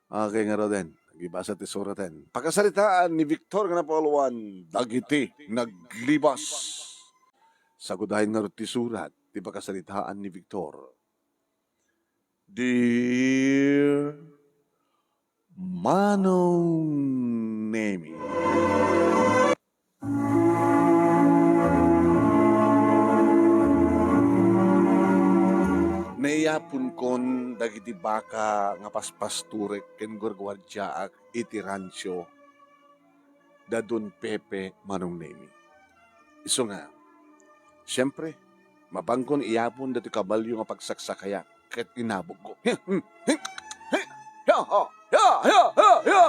Okay nga raw din. Nagibasa ti suratan. Pakasalitaan ni Victor nga napakaluan, dagiti naglibas. Sagudahin nga raw ti surat, ti pakasalitaan ni Victor. Dear Manong Nemi, naiyapon kon dagiti baka nga paspasturek ken gurgwardya ak iti rancho da Don Pepe Manong Nemi. Iso nga, siyempre, mabangkon iyapon dati kabalyo nga pagsaksakaya ket inabog ko. Ya, ha, ya, ya, ya, ya.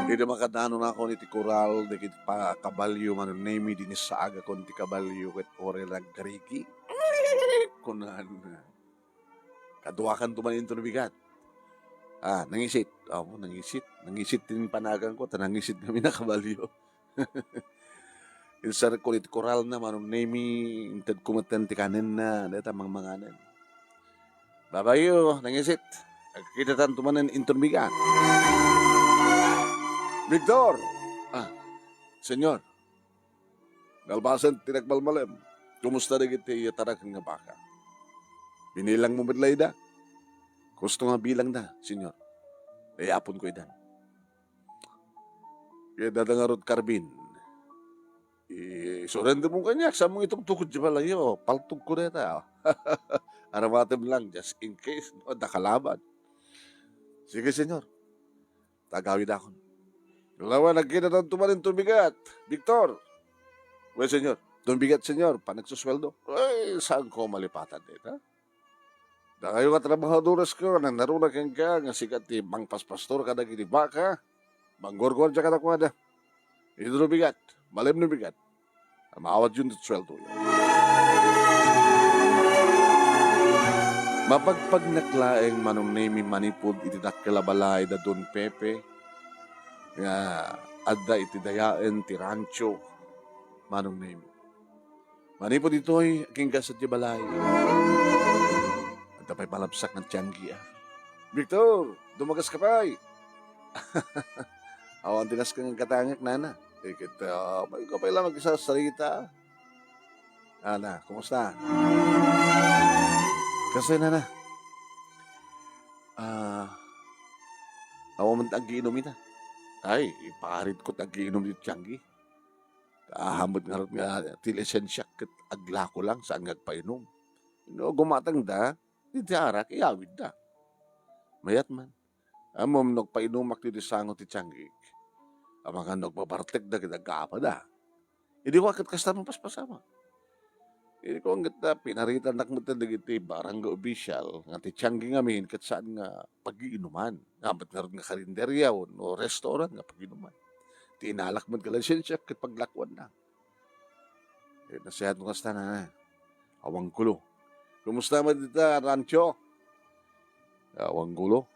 Hindi makadano na ako ni ti koral, dikit pa kabalyo Manong Nemi, dinis sa aga kon ti kabalyo ket orel naggarigi. Kunan, kaduakan tumanin ito bigat. Nangisit. Nangisit. Nangisit din panagang ko. Nangisit kami na kabalyo. Ilsar ko iti koral na Manong Nemi, intad kumatan ti kanin na, data manganan. Babayo, nangisit. Kita tan tumanin inton bigat. Victor! Senyor. Galbasan tinagbalmalem. Kumusta na kita tarak nga baka? Binilang mo midlay da? Gusto nga bilang na, senyor. Layapon ko idan. Kaya dadangarod karbin. Surrender mo kanyak. Saan mo itong tukod di pala yun? Paltog ko neta. Aramatim lang, just in case. No, nakalaban. Sige, senyor. Tagawid ako. Dalawa, nagkita ng tumarin tumigat. Victor. Well, senyor. Tumigat, senyor. Panagsusweldo. Ay, saan ko malipatan dito? Da kayo ka trabahadoras ko, nang naruna kang ka, nga sikat ti bang paspastor ka na gini baka, bang gorgor ka na kumada. Ito no bigat, malim no bigat. Maawat yun at sweldo yun. Mapagpag naklaeng Manong Nemi manipod iti dakkilabalay da Don Pepe, nga adda iti dayaen ti rancho Manong Nemi. Manipod ito'y aking kasat di balay. At pa'y palapsak ng tiyanggi. Victor, dumagas ka pa'y. Awan tinas ka ng katangak, nana. May ka pa'y lang mag-isa sa sarita. Nana, kumusta? Kasi, nana, awan man tag-iinom ita. Ay, iparit ko tag-iinom dito tiyanggi. Kahamot nga rin nga, tilisensya kat agla ko lang saan ngagpainom. No, gumatang da, di arak, iawid da. Mayat man. Amom nagpainumak ti sangot ti tiyanggi. Amang nga nagbabartek da kitagkaapa da. Hindi ko akit kasta mong paspasama. Hindi ko hanggat na pinaritan nakmutan da iti barangay official nga ti tiyanggi ngamin kat saan nga pag-iinuman. Ngabat nga rin nga karinderya o restaurant nga pag-iinuman. Ti inalak mo ka lisensya kat paglakwan na. Nasihat mo kasta na. Awang kulo. Kumusta mo dito, rancho? Awang gulo.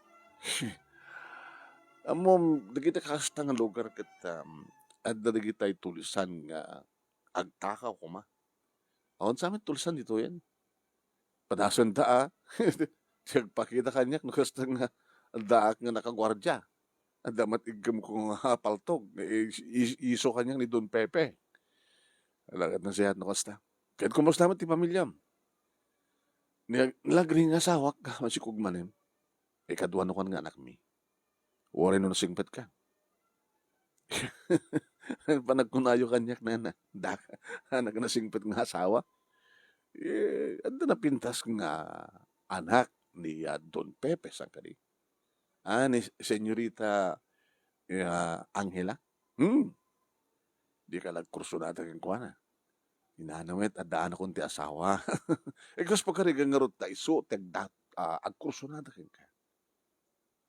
Amom, dagita kasta nga lugar kat at dagita tulisan nga agtakaw ko ma. Awan sa amin tulisan dito yan. Padason ta Siyagpakita kanyak no kasta nga daak nga nakagwardya. At damat igam kong paltog. Iso kanyang ni Don Pepe. Alagat na siya no kasta. Kahit kumusta mo ti pamilyam. Nilagri nga sawak ka, masikog manim. Kaduan no kan nga anak mi. Wari no nasingpet ka. Panagkunayo kanyak na daka. Anak nasingpet nga asawa. Ando na pintas nga anak ni Don Pepe sang kani. Ni Senyorita Angela. Di ka nagkurso natin kang kuwana. Inanawet, adaan akong ti asawa. Kas pagkarigang nga ron tayo, so, agkurso natin ka.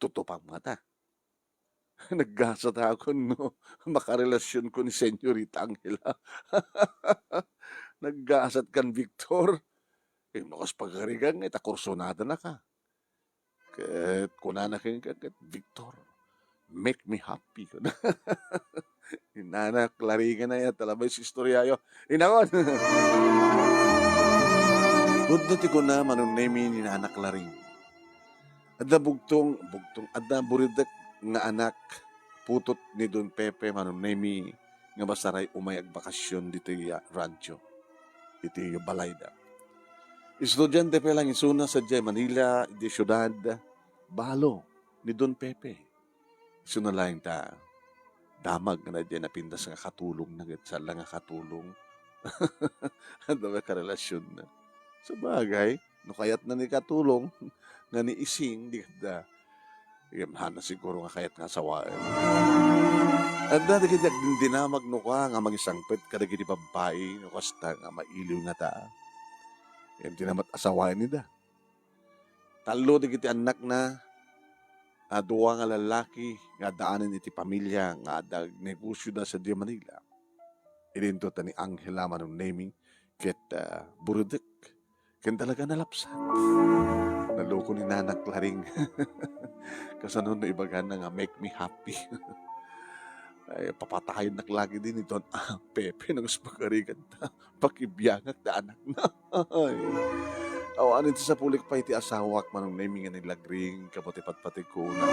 Tutupang mata. Naggasat ako, no, makarelasyon ko ni Senyorita Angela. Naggasat kan Victor. Makas pagkarigang, kurso natin na ka. Kat kunana kayo kat Victor, make me happy. Inanak, laringan na yan. Talabay si istorya yo. Inakon. Gudno ti ko na manong nemi ni anak laring. Adda bugtong, adda buridak nga anak, putot ni Don Pepe manong nemi nga basaray umayag bakasyon dito ya rancho, dito yung balayda. Estudyante pa lang isuna sa Jay Manila, di syudad, balo ni Don Pepe. Isuna lang ta, damag na dyan napindas nga katulong na sa lang nga katulong. Ano ba karelasyon na? Sa bagay, no kayat na ni katulong, nga ni ising, di kada. Ikamhan na siguro nga kayat nga sawaan. At dati kaya dinamag no ka nga magisangpet kada gini babae, no kasta nga mailiw nga ta. Yung tinamat asawain nida. Talo di kiti anak na, duwa nga lalaki, nga daanan iti pamilya, nga dag negosyo na sa Di Manila. Ilinto ta ni Angela manong naming, ket burudek. Ken talaga nalapsan. Naloko ni nanak laring. Kasanon na ibagan na nga make me happy. Ay, papatayin nak lagi din ni Don Pepe nang spagarigan ta. Pakibiyangat da anak na. Ay. Awanin sa pulik pa iti asawak manong naming nga nilagring kapati-patpati ko na.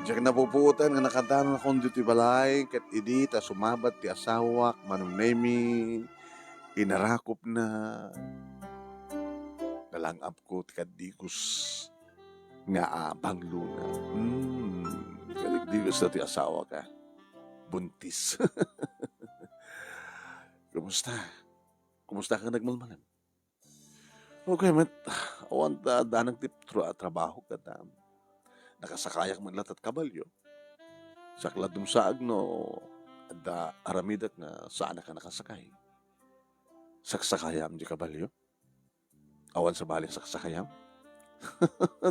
Diyak napuputan nga nakadano na kong ti balay kat idi ta sumabat ti asawak manong naming inarakop na nalangap ko ti kadigos nga banglo na. Kadigdigos na ti asawa ka. Buntis. Kumusta? Kumusta ka nagmalmalan? Okay, mat. Awan ta danang tip trabaho ka ta. Nakasakayak man latat kabalyo. Sakla dumsaag no da aramidat na saan ka nakasakay. Saksakayam di kabalyo? Awan sa balik saksakayam?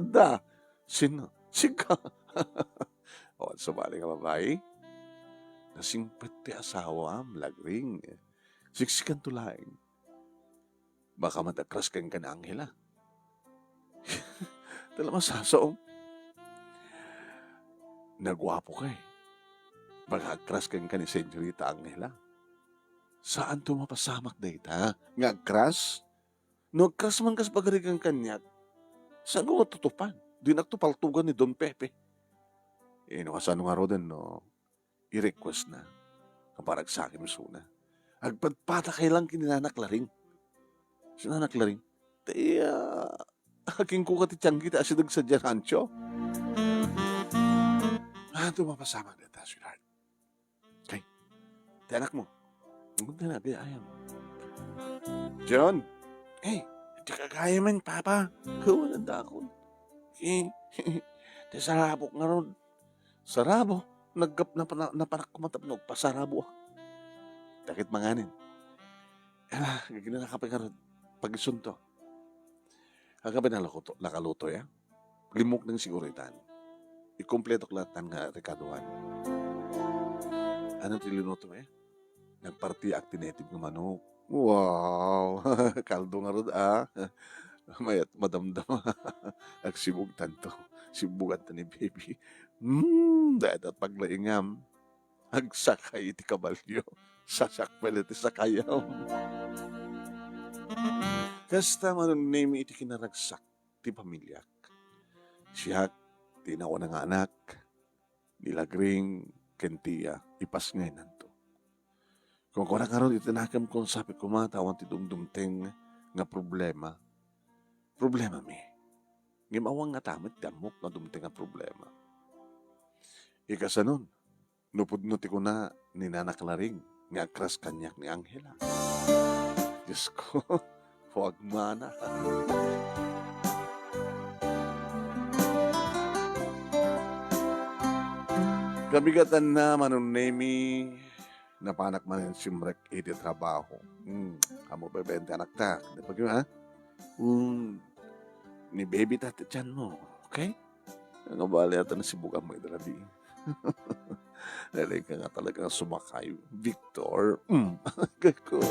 Da, sino? Sika. Awan sa balik ka babae? Nasingpet ti asawa, lagring. Siksikan tulaing. Baka matakras kang ka na Angela. Tala masasaom. Nagwapo ka eh. Baka akras kang ka ni Senyorita Angela. Saan tumapasamak na ita? Nga agkras? No agkras man kas pagarigang kanyak. Saan ko matutupan? Di nagtupaltugan ni Don Pepe. No kasano nga rodan no, i-request na. Kaparag sa akin suna. Agpadpata kay lang kininanak laring. Sinanak laring. Taya, aking ko ka ti tiyanggi ta asidag sa rancho. Tumapasamak na ita, sweetheart. Okay. Ti anak mo. Munta na, di ayam. John, hey, di kagaya man, Papa. Huwag ang dakon. Di sarabok nga ron. Sarabo. Naggap na panak kumatapnog. Pasarabo. Takit manganin. Gagina na kapag nga ron. Pag-isunto. Kagabi na lakaluto ya. Limok ng siguritan. Ikumpleto klatan nga rekaduhan. Ano tilinuto eh? Nagparti actinative ng manok. Wow! Kaldo nga ron Mayat madamdam. Agsibog tanto. Sibugan ta ni baby. Dahil at paglaingam. Agsakay iti kabalyo. Sasakpel iti sakayam. Kasta manon name iti kinaragsak ti pamilyak. Siya tinawa ng anak. Nilagring kentiya. Ipas ngay nanto. Kung kuna karon itinakam kong sabi kumatawan ti dumdumteng nga problema. Problema mi. Ngimawang nga tamit damok nga dumteng nga problema. Ikasanon, nupudnuti ko na ni nanak laring nga akras kanyak ni Angela. Diyos ko, huwag mana. Kabigatan na manunemi napanak man yung simrek iti trabaho. Amo bebente anak ta. Di ba ha? Ni baby tati dyan mo. Okay? Ang abali ata na sibukan mo italabi. Dahil ka nga talagang sumakay. Victor. Gako.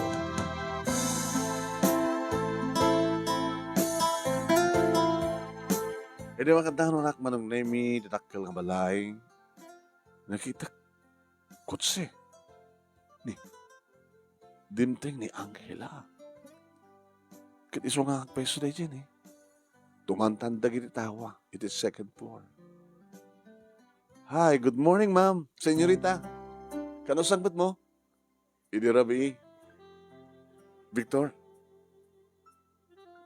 E di makadano nak manong nemi, ditakkel nga balay. Nakita, kutse. Ni, dimteng ni Angela. Kit iso nga peso na dyan eh. Tumantanda gini tawa. It is second floor. Hi, good morning ma'am. Senyorita. Kano sangbat mo? Idi rabi. Victor.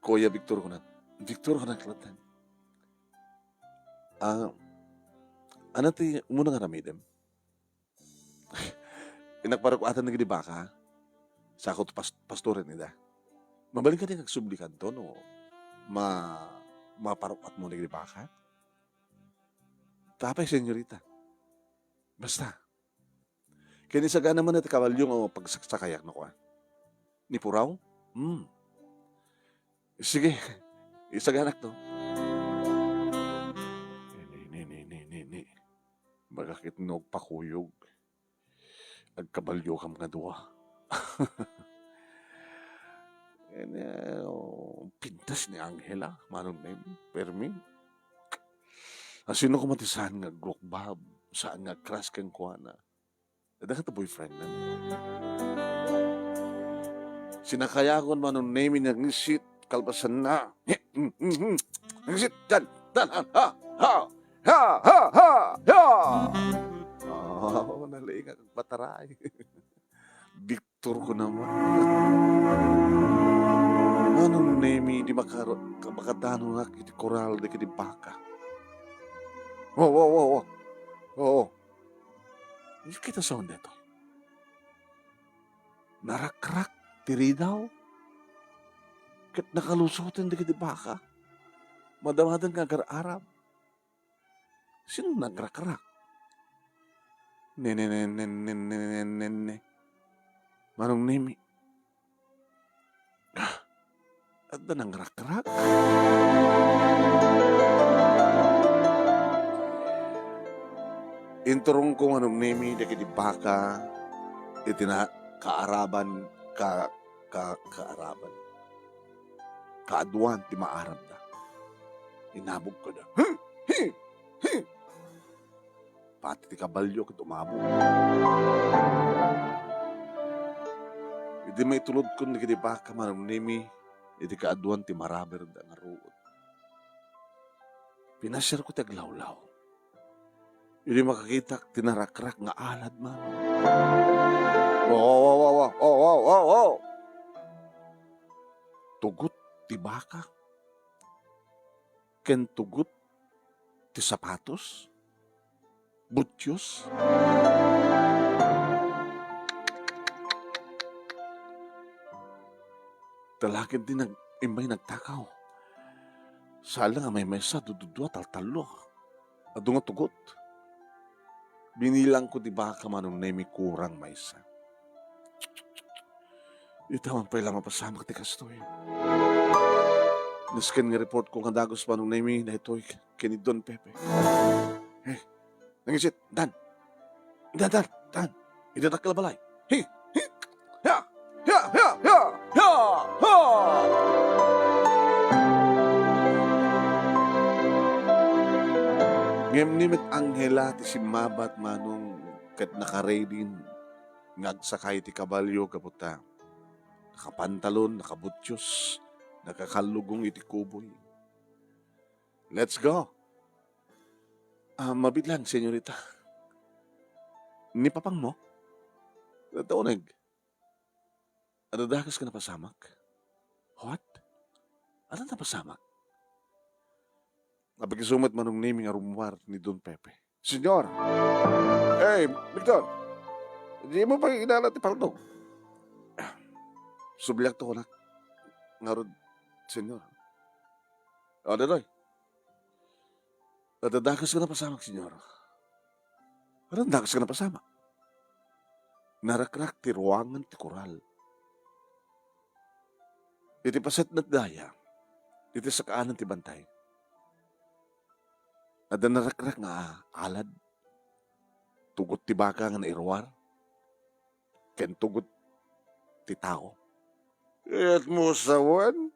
Kuya Victor ko na. Victor ko na klatan. Ano ti muna nga ramidem? Inagparukuatan na gini baka. Sa ako pastorin nila. Mabaling ka din nagsublikan to, no? Maparukat mo na gini baka. Tapay, senyorita. Basta. Kaya nisaga naman na kawalyong o pagsakayak na ko. Ni Puraw? Sige. Isaganak to. Ni. Bagakit nog pakuyog. Agkabalyo kam nga duwa. Pintas ni Angela. Manong name. Permi. Sino ko matisahan nga glokbab. Saan nga crush kang kuha na. Dada ka boyfriend na. Sinakayagon manong name ng shit. Kalbasan na. Ngisit. Dan. Ha. Nalaingat ang pataray. Victor ko naman. Manong name di makadano na kiti koral di kiti baka. Oo. Hindi kita sound ito. Narakrak, tiri daw. Kat nakalusutin di kiti baka. Madamadan nga agar-arab. Sino nagrakrak? Ne. Manong nimi. At na nagrakrak. Inturong ko anong nimi da kiti baka itina kaaraban kaaraban. Kaaduan ti maarab da. Inabog ko da. Pati ti kabalyo kit umabog. Idi may tulod ko na kiti baka manong nimi iti kaaduan ti maraber da nga ruot. Pinasyar ko ti aglawlaw. Hindi makakita, tinarakrak nga alad man. Wow. Tugot ti baka. Ken tugot ti sapatos. Butyos. Talakid din imbay nagtakaw. Sala nga may mesa, dududwa, taltalo. Ado nga tugot. Binilang ko di baka manong na may kurang maysa. Itawan pa ilang mapasamak ti kastoy. Nasken nga report ko nga dagos manong na may na ito'y kini Don Pepe. Nangisit, Dan. Idadak ka balay. Ha! Ngem-nimit Angela ti simabat manong kat nakareading ngagsakay ti kabalyo kaputa. Nakapantalon, nakabutyos, nakakalugong iti kuboy. Let's go. Mabitlan, senyorita. Ni papang mo? Taunag. Adadakas ka na pasamak? What? Ano na pasamak? Napagisumat manong naming arumwar ni Don Pepe. Senyor! Hey, Victor! Di mo pa inala ti Paldong? Subliak to ko na. Ngarod, senyor. O, Dadoy. Nadadakas ka na pasamak, senyor. Nadadakas ka na pasamak. Narakrak ti ruangan ti koral. Iti paset na daya. Iti sa kaanan ti bantay. Ada narakrak nga alad. Tugot ti baka nga nairwar. Ken tugot ti tao. At mo sawan.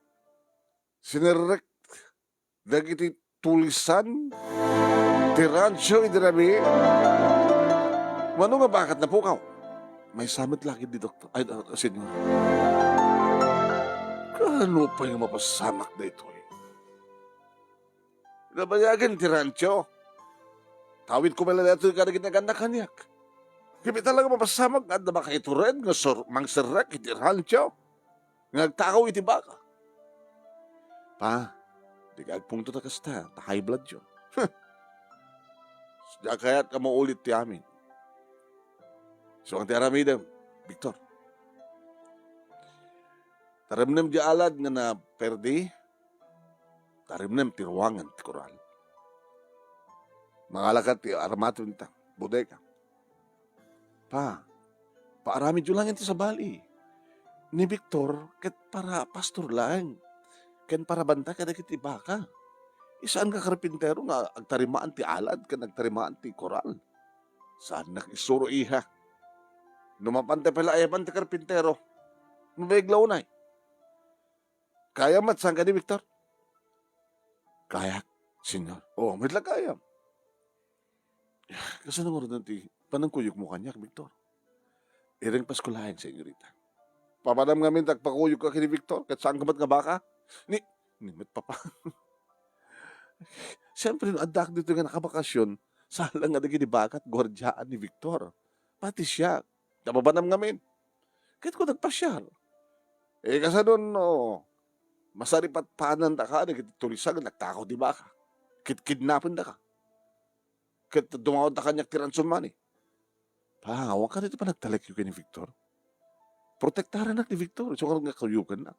Sinerek. Dagiti tulisan. Ti rancho idirami. Mano nga bakat na pukaw? May samit lagi di doktor. Ay, senyor. Kano pa yung mapasamak na ito eh? Nabayagan ti rancho. Tawid ko pala dito ka na ginaganda kanyak. Kami talaga mapasamak nga na baka ito rin nga mangsarak iti rancho. Ngagtakaw iti baka. Pa, di ka agpungto na kasta, ta high blood yun. Diya kaya't ka maulit ti amin. So ang ti aramidem, Victor. Tarimnem di alad nga na perdi, tarimnem ti ruwangan ti koral. Mangalakat ti aramato nita, bodega. Paarami dyo lang iti sa bali. Ni Victor, ket para pastor lang. Ken para banta ka iti baka. Isaan ka karpintero nga agtarimaan ti alad ka nagtarimaan ti koral. Saan nakisuro iha? Numapante pala ayaman ti karpintero. Mabiglaw na eh. Kaya mat saan ka ni Victor? Kaya, senyor. Oo, may kaya. Kasi nang oras ti panangkuyok mo kanyak, Victor. Ireng paskulahin, senyorita. Papadam ngamin tagpakuyok ka kini Victor, kat saan ka ba't nga baka? Nimit papa. Siyempre, adak dito nga nakabakasyon, salang nga naging bakat, gwardyaan ni Victor. Pati siya, nababanam ngamin. Kahit ko nagpasyal. Kasi doon, masaripat panan da ka, nagtulisag, nagtakaw di baka. Kidnapin da ka. Kahit dumawad da kanyak tiransun man eh. Awang ka dito pa nagtalak yung ni Victor. Protektaran na ni Victor. So, nga kayukan na.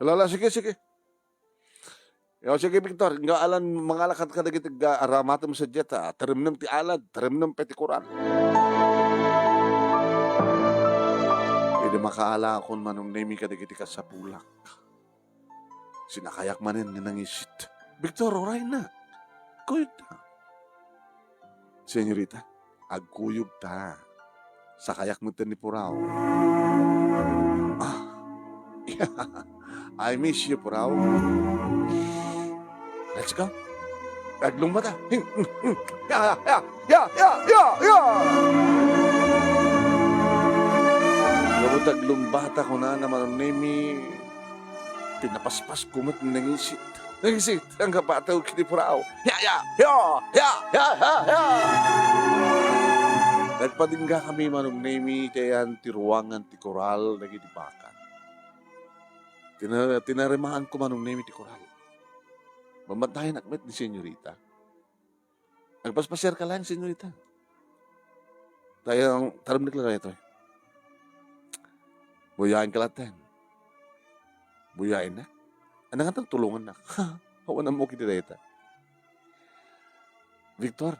Lala, sige. Sige, Victor. Nga alan, mga lakad ka na gitig aramata mo sa jet, ha. Tarimnam ti alad, tarimnam petikuran. Hindi makaala akong manong nami ka na gitig ka sa pulak. Sinakayak manin nga nangisit. Victor, oray na. Kuyog na. Senyorita, agkuyog ta. Sa kayak mo ni Purao. I miss you, Purao. Let's go. Taglong mata. Ya! Taglong bata ko na naman nemi. Pinapaspas kumat nangisit. Nangisit ang kapataw kini Purao. Ya! Nagpadingga kami manong nemi kayan tiruangan ti koral lagi di bakan. Tinarimaan ko manong nemi ti koral. Mamantahin akmet ni senyorita. Nagpaspasyer ka lang, senyorita. Tayo, taram naglalay ito eh. Buyain ka lahat. Buyain na. Ano nga tulungan na? Hawa na mo kinireta. Victor.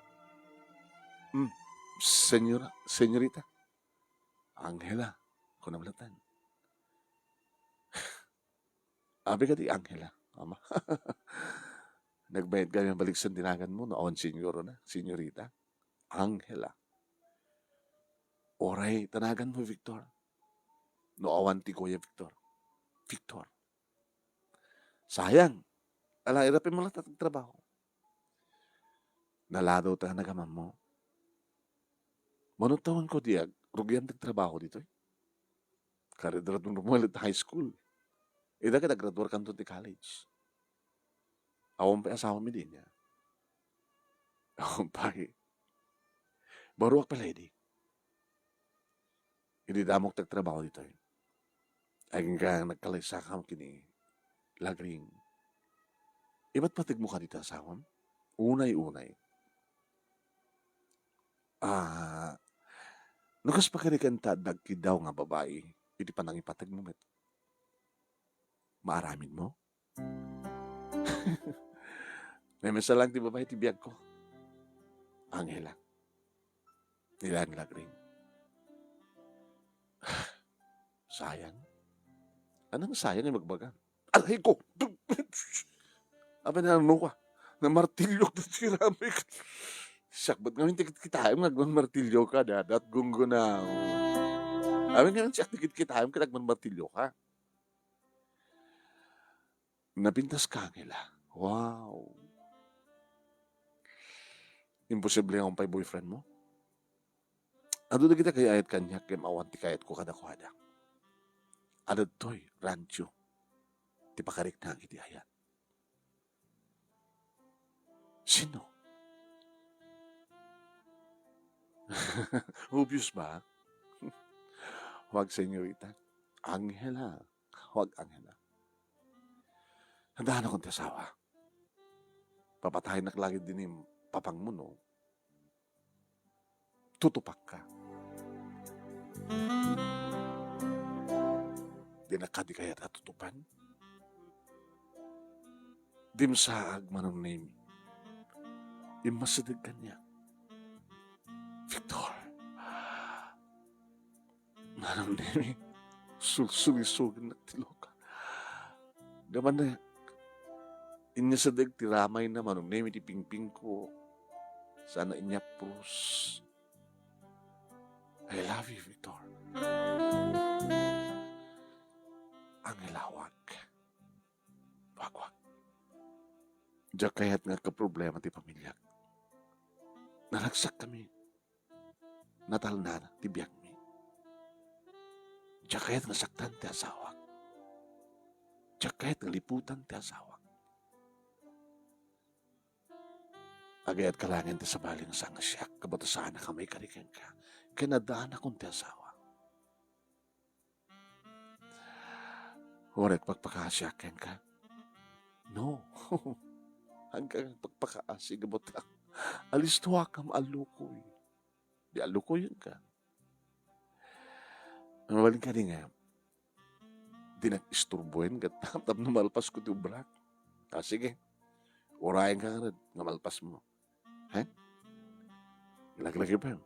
Senyorita. Angela. Kung namalatan. Abi ka di Angela. Ama. Nagbayad kami ang baliksan dinagan mo. Noon senyorita. Angela. Oray, tanagan mo, Victor. Noawan ti Kuya Victor. Victor. Sayang. Ala, irapin mo lang tatang trabaho. Naladaw ta nagaman mo. Manutawan ko diag, rugyan trabaho dito eh. Karidrat mo rumulit high school. Ida ka nag-graduate ka doon ti college. Awang pa asawa mi din niya. Awang pa eh. Baruak pala hindi. Hindi damok tagtrabaho dito eh. Ay nga nagkalaysa ka kini lagring. Iba't patig mo ka dito asawam? Unay-unay. Nukas pa kanikan ta nagkidaw nga babae. Hindi pa nang ipatag mo met. Maaramin mo? May mesa lang ti babae ti biyag ko. Angela. Nilang lagring. Sayang. Anong sayang ay magbagan? Aray ko! Aba na ano ka? Na martilyo na tiramik. Sakbat nga hindi kitayam nagman martilyo ka dadat gunggo na. Amin nga siyak dikit kitayam ka nagman martilyo ka. Napintas ka nila. Wow. Imposible akong pa'y boyfriend mo? Ado na kita kaya ayat kanya kem awan ti kayat ko kada. Ano to'y rancho. ti pakarik na iti ayat. Sino? Obvious ba? Huwag senyorita. Angela. Huwag Angela. Handaan akong tiyasawa. Papatayin na lagi din yung papang mo, no? Tutupak ka. Di na ka di kaya natutupan? Dim saag manong name. Imasadag ka niya. Victor. Manong name. Sulsulisugin na tiloka. Daman na inyasadag tiramay na manong name iti pingping ko. Sana inya pros. I love you, Victor. Ang ilawag. Wag. Diyak kaya't nga ka-problema ti pamilya. Nalagsak kami. Natal na ti biyak mi. Diyak kaya't nga saktan ti asawa. Diyak kaya't nga liputan ti asawa. Agayat kalangin ti sabaling sang siyak. Kabatasaan na kamay karikan ka. Kinadaan akong ti asawa. Huwag pagpakasyakin ka. No. Hanggang pagpakaasi gabot ka. Alis tuwa ka maalukoy. Di alukoy yun ka. Mabaling ka rin nga. Di nag-isturbuhin ka. Tapos numalpas ko ti ubrak. Sige. Urayan ka nga rin. Namalpas mo. Ha? Laglagi pa yun.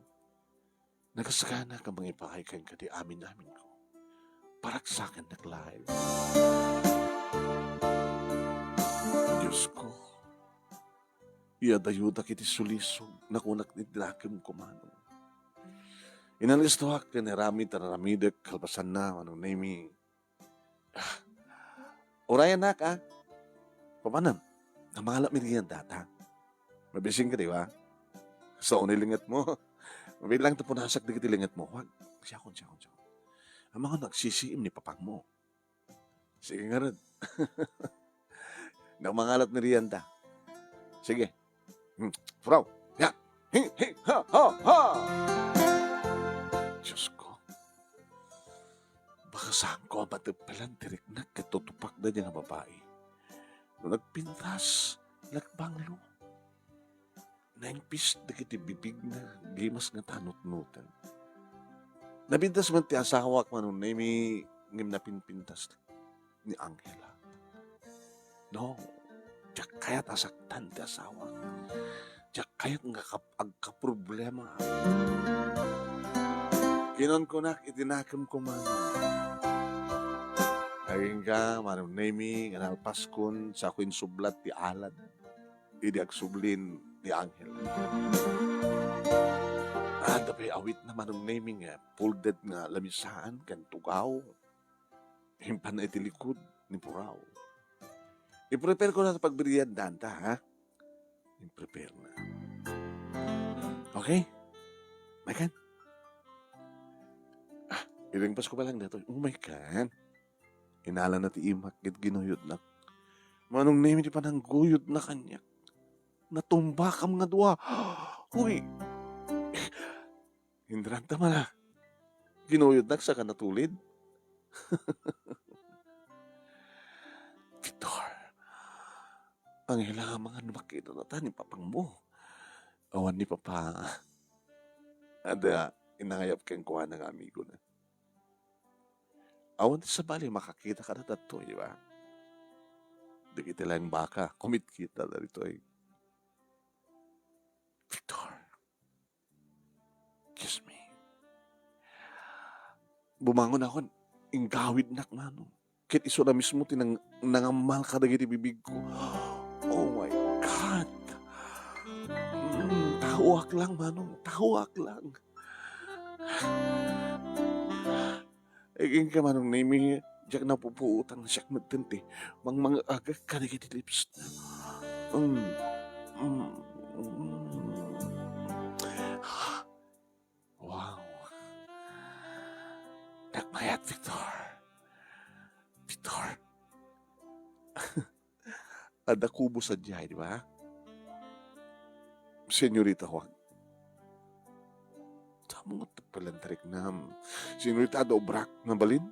Nagasakana ka mga ipakaikan ka di amin-amin ko. Parak sa akin naglahil. Diyos ko, iadayuda kiti sulisog, nakunak ni dinakim kumano. Inalis to hak, kaniramid, taramidek, kalpasan na, anong name. Urayan na ka, pamanam, namangalap mi riyan data. Mabising ka, di ba? Sa unilingat mo. Mabilang ito punasak di kitilingat mo. Huwag, siya. Ang mga nagsisiim ni papang mo. Sige nga rin. Nakamangalat ni Rianta. Sige. Frau. Ya. Ha. Diyos ko. Baka saan ko ang matipalan tirik na katutupak na niya nga babae. Nung nagpintas, lagbanglo. Naingpis na kiti bibig na gimas nga tanot-nutan. Nabintas man ti asawa ko manun na may ngim na pinpintas ni Angela. No, diyak kaya't asaktan ti asawa. Diyak kaya't nga agka-problema. Kinon ko na, itinakam ko man. Ayun ka, manun na may nalpas kun sa kuin sublat ti alad. Idi agsublin ni Angela. Tapi awit naman ng naming folded nga lamisaan kan tugaw. Himpan na itilikod ni Puraw. I-prepare ko na sa pagbiriyan danta, ha? I-prepare na. Okay? Makan? Iringpas ko pa lang dito. Oh my God. Inala na ti imak, ginuyod na. Manong name di pa nang guyod na kanya. Natumba ka mga dua. Uy! Hindran tama na. Ginuyod na sa kanatulid. Victor, ang hilang mga makita na ta ni papang mo. Awan ni papa. Ada, inangayap kang kuha ng amigo na. Awan sa bali, makakita ka na tato, di ba? Di kita lang baka, kumit kita na rito eh. Victor, kiss me. Bumangon ako, ingawid nak mano. Kit iso na mismo nangamal ka na bibig ko. Oh my God. Tahuak lang, manong. Tahuak lang. Egin ka, manong, nami, diyak na pupuutang na siyak magtente. Mga agak ka na lips na. Wow. Nagmayat, Victor. Victor, Ada kubo sa diay, di ba? Senyorita Juan. Tamo nga palantarik na. Senyorita Dobrak na balin.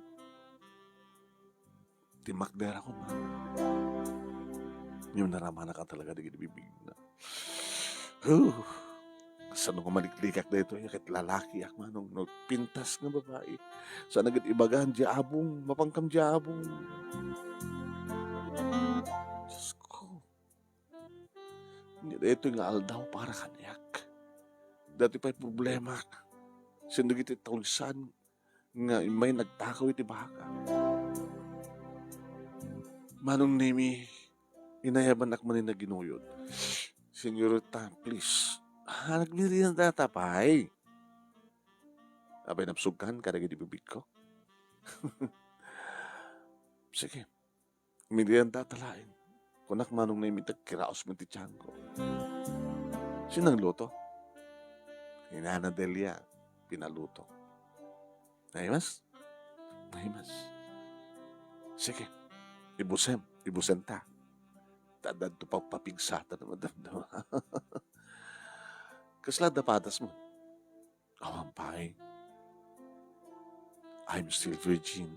Timakder ako na. Yung naramana ka talaga di bibig na. Saan nga maliklikak na ito, kahit lalaki ak manong no, pintas nga babae. Saan agad ibagan, diabong, mapangkam diabong. Diyos ko. Hindi na ito nga aldaw para kanyak. Dati pa'y problema. Sindog iti taulisan nga may nagtakaw iti baka. Manong nimi, inayaban ak manin na ginuyod. Senyorita, please. Nagmiri ng tatapay. Abay napsugan ka na bibig ko. Sige. Miri ang tatalain. Kunak manong nimi tagkiraos mo ti tiyan ko. Sinang luto? Inana Delia, pinaluto. Naimas? Naimas. Sige. Ibusen ta. Tadad to papigsata na madamdama. Kasla dapatas mo. Awampay. I'm still virgin.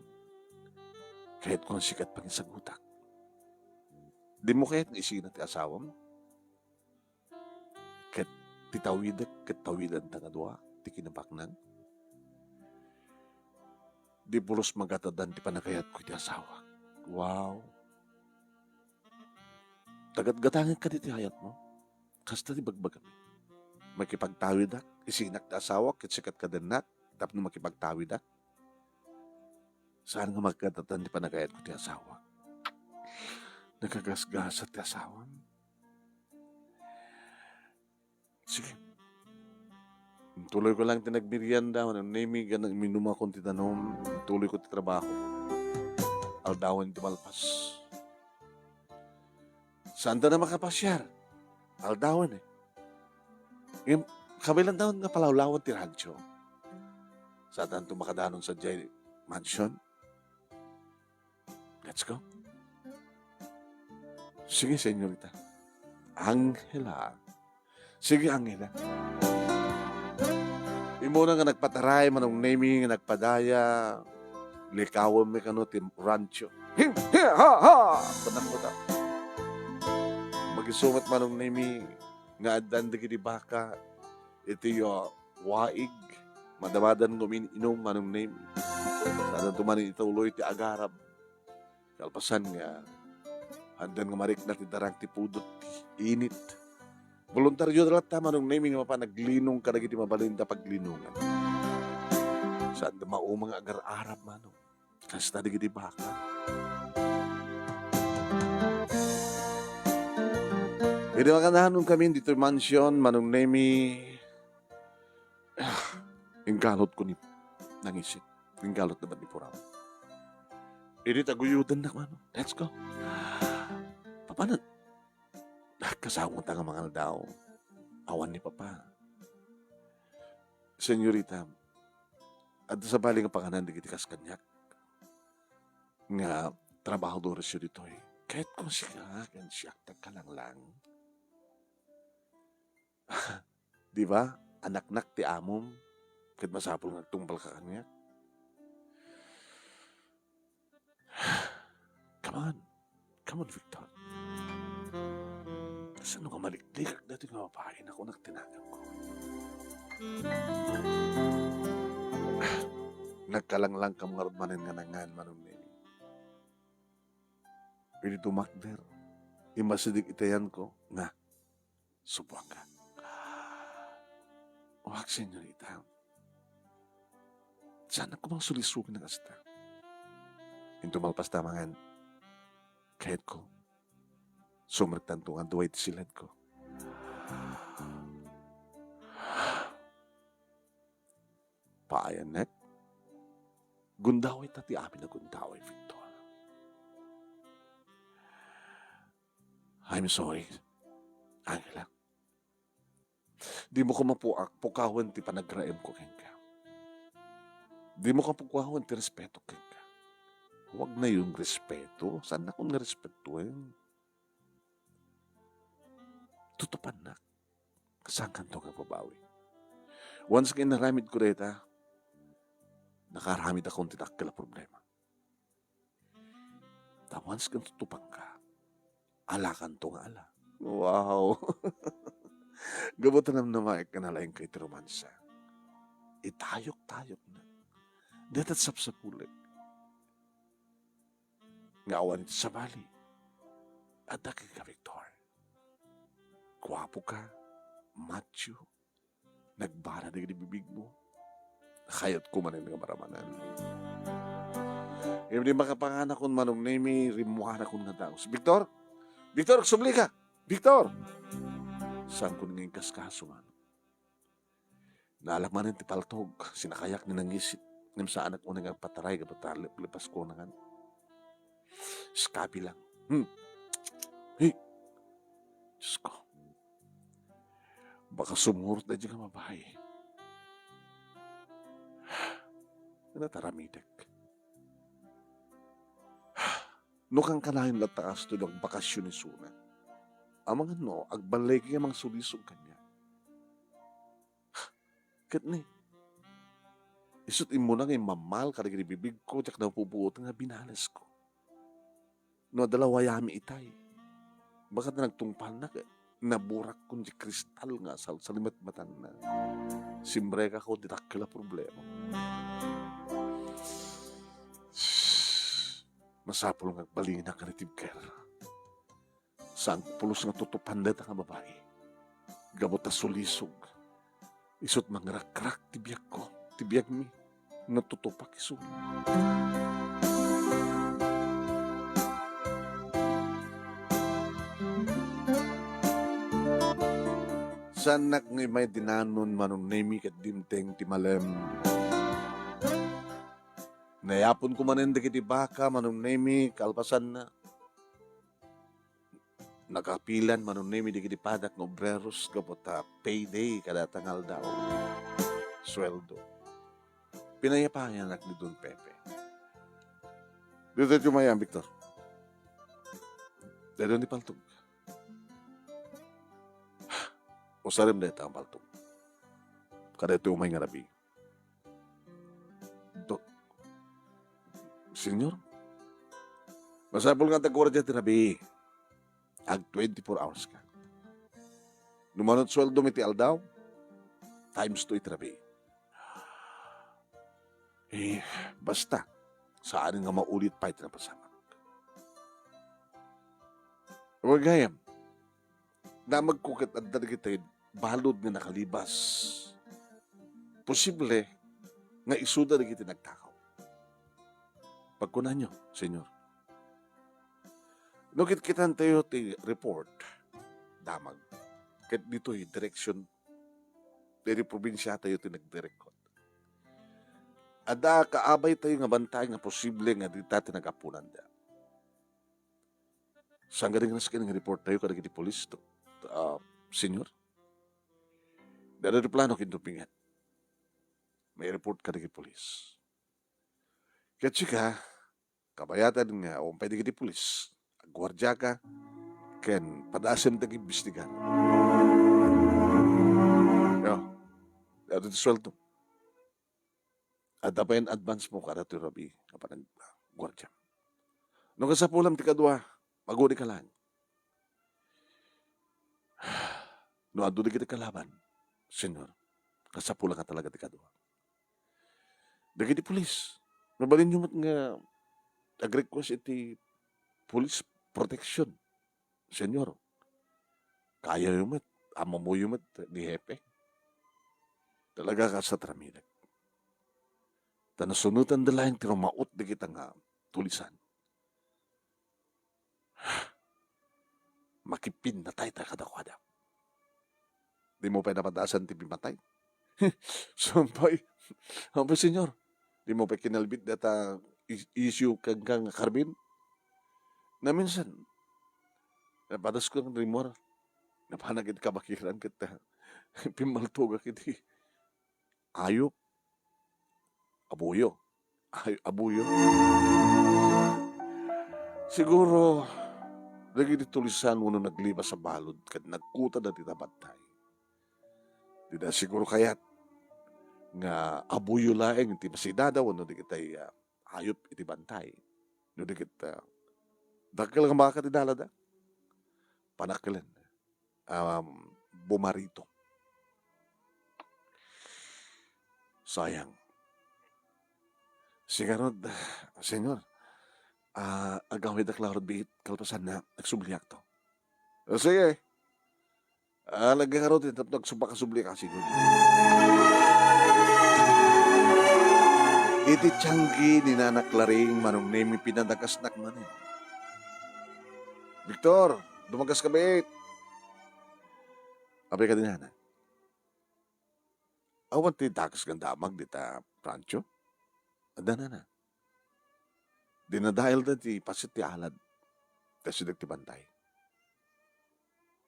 Kahit kung sikat pang isagutak. Di mo kahit isinat ti asawa mo. Kahit tawidan tangadwa, ti kinabaknan. Di pulos magatadan ti panagayat ko ti asawa. Wow. Tagat-gatangin ka ti hayat mo. Kasta ti bagbagam. Makipagtawid ak, isinak ti asawa, kit sikat ka dinat, tapos na makipagtawid ak. Saan nga magkatatan ti panagayat ko ti asawa? Nakagasgasat ti asawa. Sige. Tuloy ko lang tinagbirianda, nami ganang minuma kong titanom, tuloy ko ti trabaho. Aldawan ti malpas. Saan na makapasyar? Aldawan eh. Yung kabilang taon nga palawlawan ti rancho. Saan tanto makadanon sa Jai Mansion? Let's go. Sige, senyorita. Angela. Sige, Angela. Imo na nga nagpataray, manong naming nga nagpadaya, likawan may kano, tim rancho. Ha! Panak mo ta. Magisumat manong naming, nga adan di baka, ito yung waig, madamadan gumin inom manong naming. Sana tumanin ituloy ti agarab. Kalpasan nga, handan nga marik na ti darang ti pudot ti init. Voluntaryo na lang tama nung naming nga naglinong ka na giti mabalinda paglinungan. Saan na maumang agar-arab manong. Kasta na giti baka. Pwede makanahanon kami dito mansion, manong nami. Inggalot ko ni nangisip. Inggalot naman ni Puraw. Ini taguyudan na manong. Let's go. Papanan. Kasawang nga mga daw. Awan ni Papa. Senyorita, at sa bali nga panganan di kitikas kanyak. Nga trabaho do resyo dito eh. Kahit kung siya, kan siya, tagkalang lang. Di ba? Anak-nak ti amom. Kahit masapol nagtumbal ka kanya. Come on, Victor. Saan ka maliklikak dati nga mapahin ako nagtinagan ko. Nagkalanglang ka mga rodmanin nga nangan manong nini. Pwede tumakder. Imasidig itayan ko nga subuang ka. Wag, senyorita. Saan ako bang sulisukin ng asta? Into malpas tamangan. Kahit ko. Sumagtantungan duway ti silad ko. Paayan net. Gundaway tati amin na gundaway, Victor. I'm sorry, Angela. Di mo ko mapuak, pukawan ti panagraem ko kenka. Di mo ka pukawan ti respeto kenka. Huwag na yung respeto. Saan na kong narespetuin? tutupan na. Kasang kanto nga babawi. Once kayo naramid ko reta, nakaramid akong tinakil problema. Ta once kang tutupan ka, ala kanto nga ala. Wow! Gabutan nam naman ka na lang kay romansa. Itayok-tayok na. Datat sapsapulit. Nga awan ito sa bali. At daki ka, Victor. Gwapo ka, macho, nagbara na bibig mo. Kayat ko man nga maramanan. Hindi makapanganak kong manong nemi, rimuhan akong nadaos. Victor! Victor, subli ka! Victor! Saan ko ngayon kaskaso man? Naalakman ti paltog, sinakayak ni nangisit, nim sa anak mo nga pataray, kapag lipas ko na nga. Skabi lang. Hey! Diyos ko. Baka sumurot na dyan ka mabahay. Nataramidek. Nukang kanahin lataas to ng bakasyon ni Suna. Amang ano, agbalay kaya mang sulisog kanya. Kat ni. Isut imo na ngay mamal kada bibig ko, tsak na pupuot nga binalas ko. No, dalawa yami itay. Bakat na nagtungpal na, naburak ko di kristal nga sa limat matan na. Simbre ka ko, ditakila problema. Masapol nga balina ka ni Tibker. Saan pulos nga tutupan data nga babae. Gabot na sulisog. Isot mangrakrak tibiyag ko. Tibiyag mi. Natutupak iso. Sanak nga may dinanon manong nemi kat dimteng timalem. Nayapon ko manin di kiti baka manong nemi kalpasan na. Nakapilan manong nemi di kiti padak ng obreros kapota payday kada tangal daw. Sweldo. Pinayapahan anak ni Don Pepe. Dito tumayan, Victor. Dito ni paltog. O sarim dito ang paltog. Kada ito umay nga rabi. Senyor, masapol nga tagwara dyan tinabi. Ag 24 hours ka. Numanot sweldo mi ti aldaw, times 2 itirabi. Basta, saan nga maulit pa ito na pasamak. Huwag gayam, na magkukat at darigitay, balod nga nakalibas. Posible, nga isuda na kita nagtakaw. Pagkunan nyo, senyor. Nukit kitan tayo ti report, damag. Kit dito direksyon, dari probinsya tayo ti nagdirekot. Ada kaabay tayo nga bantay nga posible nga di tati nagapunan da. Saan galing na sa report tayo kada kiti polis to, senyor? Dari plano kintupingan. May report kada kiti polis. Kaya chika, kabayatan nga, o pwede kiti pulis, agwardya ka, ken padasem tagi bistigan. Yo, dato ti sweldo. At dapayan advance mo kada ti rabi, kapag gwardya. Nung kasapulam ti kadwa, maguni ka lang. No, ado di kita kalaban, senyor, kasapulang ka talaga ti kadwa. Dagi ti pulis. Nabalin nyo nga ag-request iti police protection. Senyor, kaya yung mat, ama mo yung mat ni Hepe. Talaga ka sa tramilag. Tanasunutan dalayan tiro maut di kita nga tulisan. Makipin na tayo kadakwada. Di mo pa napatasan ti bimatay. Sumpay. Apa, senyor? Di mo pa kinalbit data issue kang karbin? Na minsan, napadas ko ng rimor, napanagid kabakiran kita, pimaltuga kiti, ayop, abuyo, abuyo. Siguro, Dagiti tulisan uno naglibas sa balod ket nagkuta da ti tabantay. Di da siguro kayat nga abuyo laeng ti masidadaw no di kitay hayop iti bantay. No di kita dakkel nga maka ti dalada panakelen bumarito. Sayang. Sigarod, senyor, agawid ak larod bihit kalpasan na nagsubliak to. Sige, nagkakarot din tapos nagsubak-subli ka siguro. Iti tiyanggi ni Nanak Laring manong nemi pinadakas nakmanin. Victor, dumagas ka bait. Abay ka din na. Awan ti dakas gandamag dita Francho. Ada na. Dinadahil da ti pasit ti alad. Kasi ti bantay.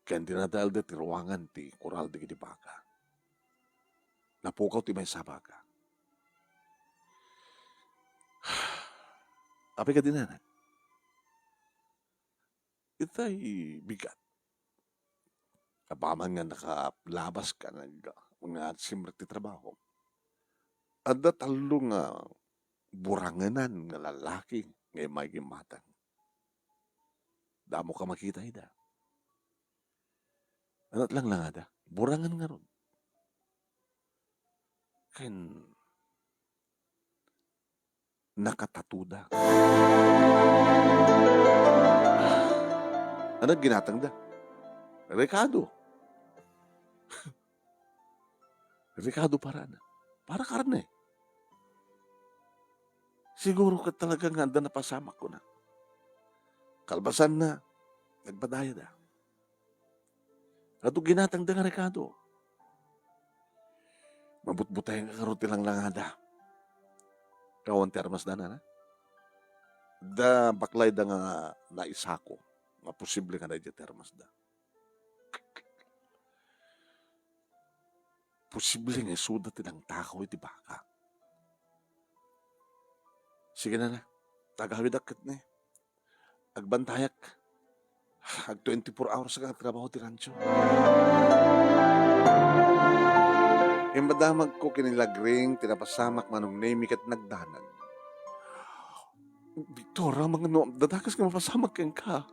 Kaya dinadahil da ti ruangan ti kural di baka. Napukaw ti may sabaka. Abay ka din na. Itay bigat. Kapaman nga nakalabas ka mga simret ti trabaho. Ada talo nga buranganan nga lalaki nga may gimatang. Damo ka makita ida. Anat lang ada. Burangan nga ron. Ken nakatatuda. Ano ginatang da? Ricardo. Ricardo Parana. Para karne. Siguro ka talagang handa na pasamak ko na. Kalbasan na. Nagpadaya da. Ato ginatang da nga Ricardo. Mabutbutay nga karote lang ada. Kawan termas na na. Da baklay da nga naisako. Nga posible nga na di termas da. Posible nga sudat tinang takaw iti baka. Sige na. Tagawid akit na. Agbantayak. Ag 24 hours ka trabaho ti rancho. Imbadamag ko kinilagring tinapasamak manong nemi kat nagdanag. Victor, mga no, dadakas ka mapasamak kang ka.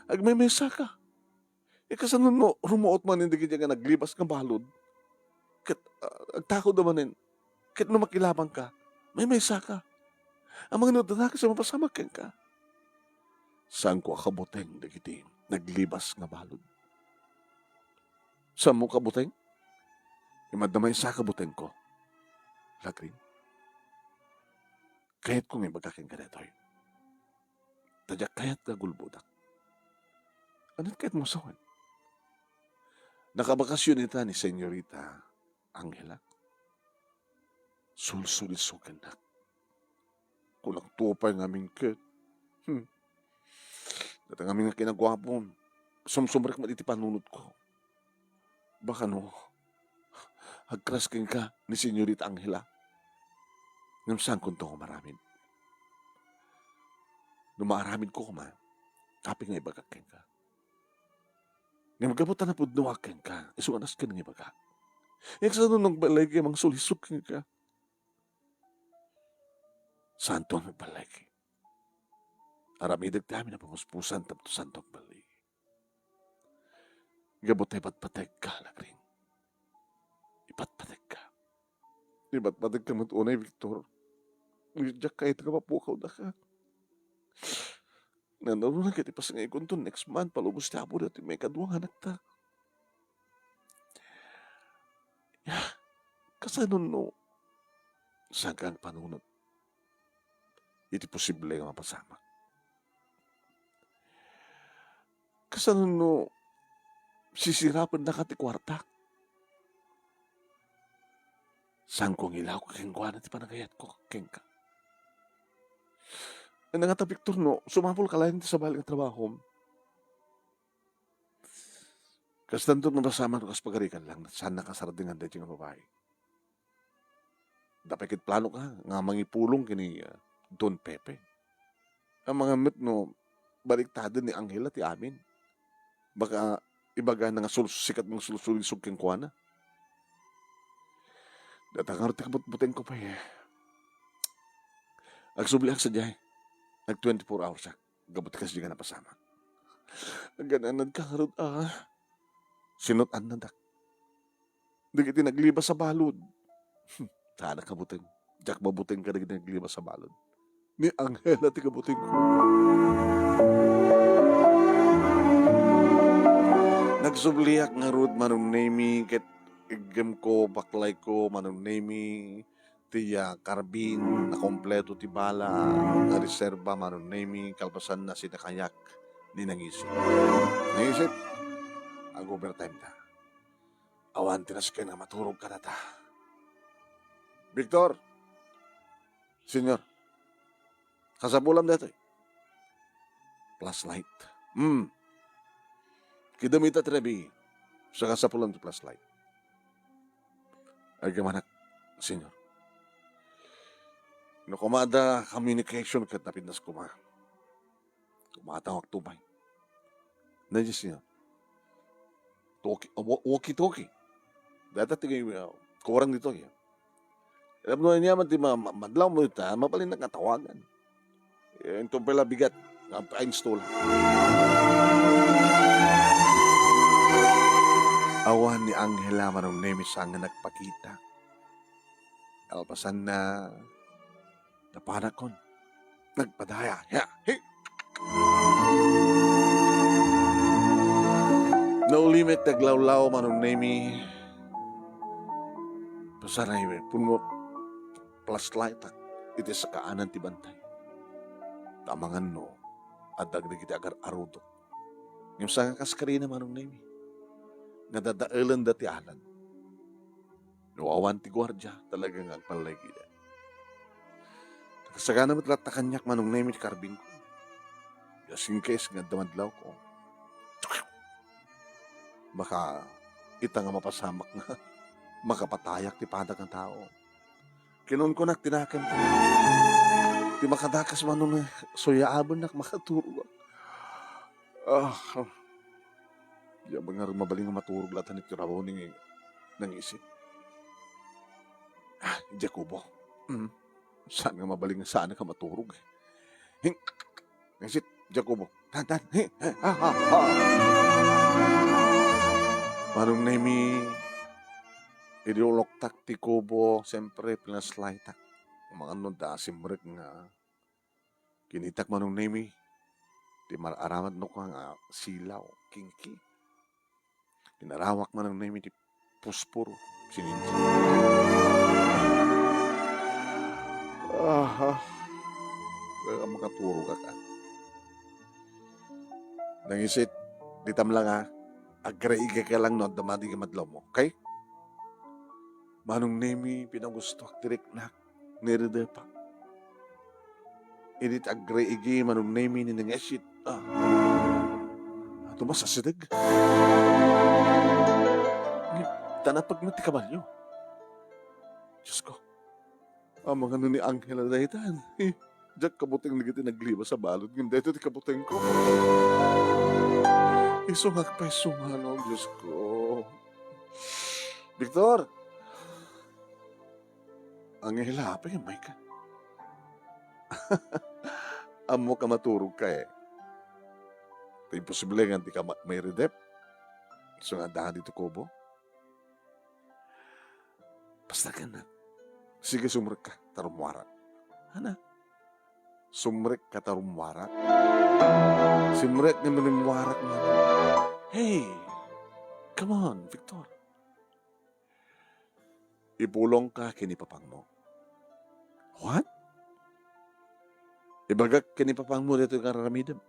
Agmemesa ka. Ikasanon no, rumuot man hindi ka naglibas ng balod. Kat, agtako naman kat no makilabang ka, may mesa ka. Ang mga no, dadakas ka mapasamak kang ka. Saan ko akabuteng dagiti naglibas nga balod? Saan mo kabuteng? Imadamay sa kabuteng ko. Lagring. Kahit kung ibagaking ganitoy. Tadyak kayat ka gulbudak. Anong kahit mo sawan? Nakabakasyon ita ni Senyorita Angela. Sulsulisukan na. Kung nagtupay ng aming kit. Datang aming nga kinagwapon. Sumsumrek matiti panunod ko. Baka no, agkrasking ka ni Senyorita Angela. Ngamsaan kong to maramid. Numaaramid ko kuma, kaping nga ibagakin ka. Nga magabutan na po nuwakin ka, isuanas ka ng ibaga. Yang sa nung balay kayo, mga sulisok ka. Saan to ang balay kayo? Aramidag kami na panguspusan tapos saan to ang balay. Gabot ay patpatek ka, lagring. Ipatpatek ka. Ipatpatek ka matunay, Victor. Ngidyak kahit ka mapukaw na ka. Nanaro na kiti pas nga ikon to next month palubos ti apo dati may kaduang anak ta. Kasanon no sagang panunod. Iti posible nga mapasamak. Kasanon no sisirapan na kati kwarta. Saan kong ilaw ko keng guwana ti panagayat ko keng ka. Ang nga ta Victor no, sumapol ka lang sa balik ng trabaho. Kasi tanto nabasama no kas pagarikan lang, saan nakasardingan dahil yung babae. Dapat kit plano ka, nga mangipulong kini Don Pepe. Ang mga mit no, baliktado ni Angela ti amin. Baka ibaga na nga sikat mong sulsulisog keng kuana. Datangar ti kabutbuteng ko pa eh. Agsubliak sa diay. Nag 24 hours siya. Gabot kasi di ka napasama. Ganan nagkarod Sinutan na dak. Di naglibas sa balod. Sana kabuteng. Jack babuteng ka naglibas sa balod. Ni Angela ti kabuteng ko. Nagsubliak nga rod manong nemi ket igem ko baklay ko manong nemi tiya karbin na kompleto ti bala nga reserba manong nemi kalpasan na sinakayak ni nangisip. Nangisip ang overtime ta. Awan tinas ka na maturog ka na ta. Victor, senyor, kasabulam dito eh. Plus light. Kidamita trebi sa kasapulam ti plus light. Ay gamanak, senyor. No kumada communication kat napindas kuma. Kumatawag tubay. Nandiyan senyor. Walkie-talkie. Data tingay kurang dito ya. Alam mo niya man ti madlaw mo ita, mapalin na katawagan. Ito pala bigat, pa-install. Awan ni Angela manong nemis ang nagpakita. Alpasan na napanakon. Nagpadaya. Hey! No limit naglawlaw manong nemi. Pasanay puno plus light iti sa kaanan ti bantay. Tamangan no at dagdag iti agar arudo. Yung sa kaskarina manong nemi. Nadadailan dati alan. No awan ti gwardya talagang agpalay gida. Kasagana mo't latakanyak manong nemi ti karbing ko. Just in case nga damadlaw ko. Baka ita nga mapasamak na makapatayak ti padag ng tao. Kinon ko nak tinakan ko. Ti makadakas man nung soyaabon nak makaturog. Di ba nga mabaling nga maturog latan iti rabaw ng isip. Jacobo. Saan nga mabaling nga saan ka maturog. Ngasit, Jacobo. Tan. Manong nemi idioloktak ti kubo, siyempre pinaslaitak. Mga nunda simrek nga kinitak manong nemi ti mararamad no kang silaw, kingki. Kinarawak manong nemi ti puspuro, sininti. Kaya makaturo ka. Nangisit, ditam lang agraiga ka lang no, damadi ka madlaw mo, okay? Manong nemi pinagusto tirik na niride pa. Init agraiga manong nemi ni nangesit. Ito masasidag. Tanapag na ti kabalyo. Diyos ko. Ang mga ni Angela dahitan. Diyak kabuteng ligiti nagliba sa balod. Ngayon dito ti kabuteng ko. Isungak pa isungano, Diyos ko. Victor! Ang ihilapin, may ka. Amo ka maturog ka eh. Ito imposible nga di ka may redep. So nga dahan dito kubo. Basta ka na. Sige, sumrek ka, tarumwara. Hana? Sumrek ka, tarumwara. Simrek na manimwarak na. Hey! Come on, Victor. Ipulong ka kinipapang mo. What? Ibagak kinipapang mo dito yung kararamidam.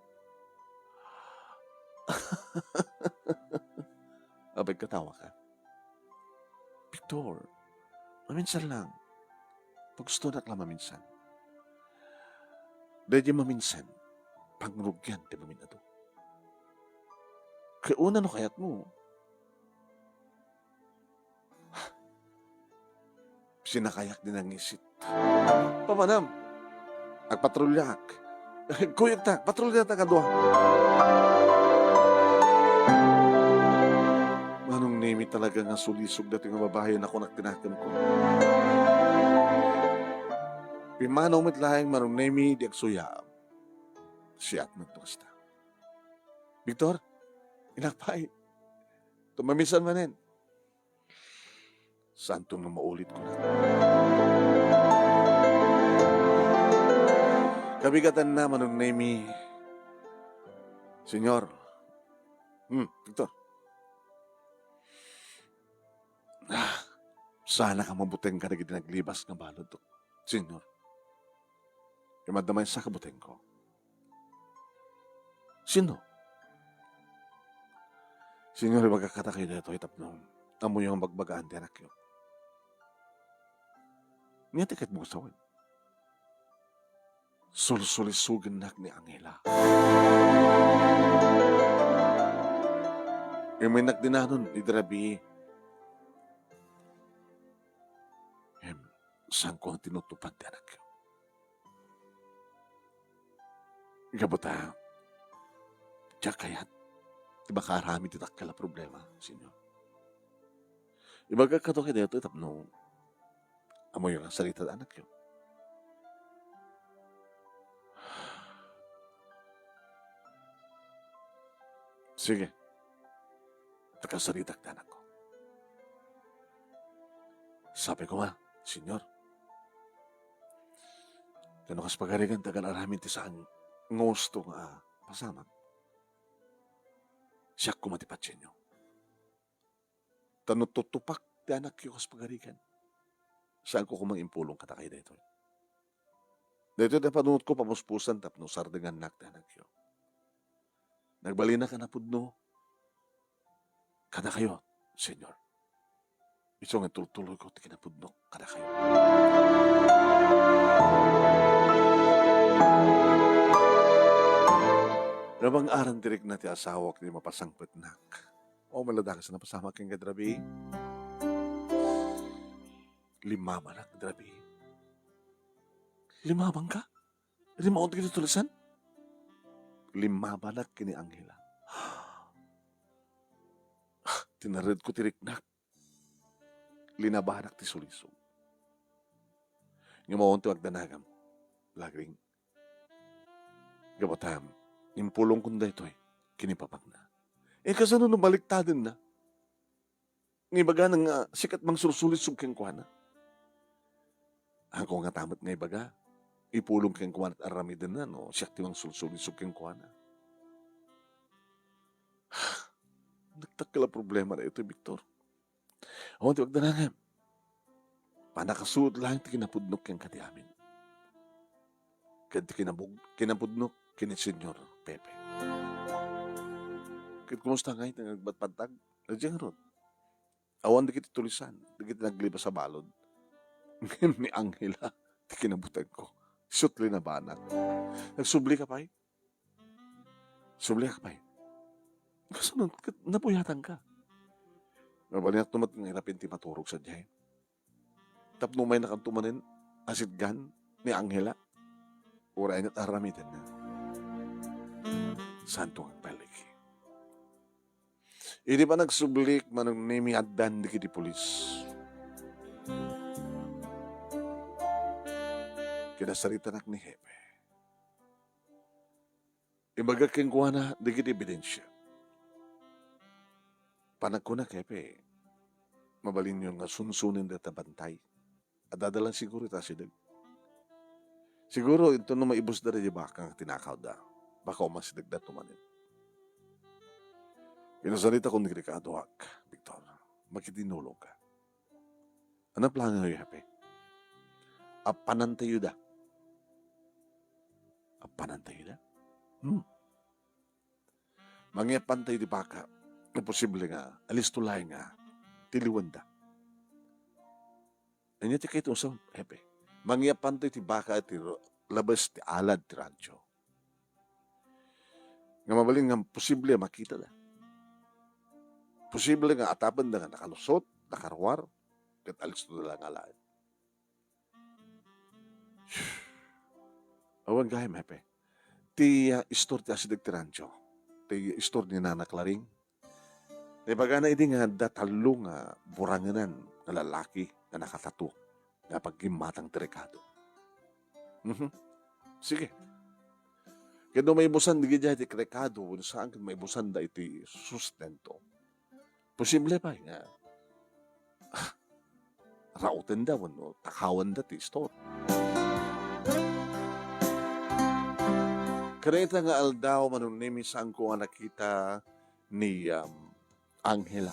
Abay katawa ka. Victor, maminsan lang. Pag gusto na lang maminsan. Dahil maminsan, pangrugyan di maminato. Kaya una no kayat mo. Sinakayak din ang isit. Pamanam, agpatrolyak. Kuyog ta, patrolya ta kadua. Manong nimi talaga nga sulisog dati nga babae na ako nagtinakam ko. Pimanaw mit lahing manong nimi di agsuya. Siya at nagtukas ta. Victor, inakpay. Tumamisan manin. Santong na maulit ko na. Kabigatan na manong nimi. Senyor. Victor. Sana ka mabuteng ka na naglibas nga balod to. Senyor. Imadamay sa kabuteng ko. Sino? Senyor, magkakata kayo dito itap nung amo yung magbagaan di anak yun. Niya tikat mo sa win. Sulsulisugin nak ni Angela. May nagdinanon ni Drabi. Saan ko ang tinutupad di anak yun? Ikabuta, tiyak kayat, iba karami titak kala problema, senyor. Iba ka kato kayo dito, itapno, amo yung salita da anak yun. Sige, takasalitak da anak ko. Sabi ko nga, senyor, kanukas pagarigan tagal aramin ti saan ngusto nga pasama. Siya kumatipat siya nyo. Tanututupak ti anak yung kas pagarigan. Saan ko kumang impulong katakay dito. Dito na panunod ko pamuspusan tapno sardengan nak ti anak yung. Nagbali na ka na pudno. Kada kayo, senyor. Iso nga tuloy ko ti kinapudno. Kada kayo. Rabang aran direk na ti asawak ni mapasangpet nak. O maladakas na pasama keng kadrabi. 5 manak kadrabi. 5 bang ka? 5 on ti tulisan? 5 manak kini Angela. Tinared ko tirik nak. Linabanak ti sulisog. Nga mawon ti wagdanagam. Lagring. Gabatam. Impulong kunda ito kinipapak na. Kasano nung baliktadin na? Ngibaga ng sikat mang sursulit sugkeng kwa na. Ako nga tamat nga ibaga, ipulong keng kwa at aramidin na, no? Siyak timang sursulit sugkeng kwa na. Nagtakala problema na ito, Victor. Awan, tiwag na nga. Panakasuot lang iti kinapudnok keng kati amin. Kati kinapudnok kini Senyor Pepe. Kit kumusta nga ito nagbatpantag? Nandiyan ron. Awan di kiti tulisan. Di kiti nagliba sa balod. Ni Angela. Di kinabutag ko. Sutli na banak. Nagsubli ka pa eh. Subli ka pa eh. Kasunod, napuyatan ka. Nabalinat tumat ng hirapin ti maturog sa diyan. Tapno may nakantumanin asidgan ni Angela. Urayan at aramitan na. Santo ang balik. Hindi pa nagsublik manong nimi addan di kiti pulis. Kinasarita nak ni Hepe. Ibaga keng kuha na di kiti ebidensya. Panag ko na Hepe. Mabalin yung sunsunin data bantay. At dadalan siguro ita sidag. Siguro ito no maibus da rin baka tinakaw da. Baka umasidag da tumanin. Pinasalita kong nagrekado hak, Victor. Makitinulong ka. Ano plano nyo, Happy? Apanantayo da. Apanantayo da? Mangyapantay di baka na posible nga, alis tulay nga, tiliwan da. Ano ti kayo itong sa, Happy? Mangyapantay ti baka at labas ti alad ti rancho. Nga mabaling nga posible makita da. Posible nga atapan da nga nakalusot, nakarwar, kat alis to lang alain. Awan gayam, Hepe. ti istor ti asidag ti rancho. Ti istor ni Nana Claring. Di baga na idi nga talo nga buranganan nga lalaki nga nakatato nga paggimatang ti Ricardo. Mhm. Sige. Kaya may busan di gaya ti Ricardo, saan kan may busan da iti sustento. Posible pa nga rauten daw, no? Takawan da ti store. Kanita nga aldaw manunimi saan ko nga nakita ni Angela.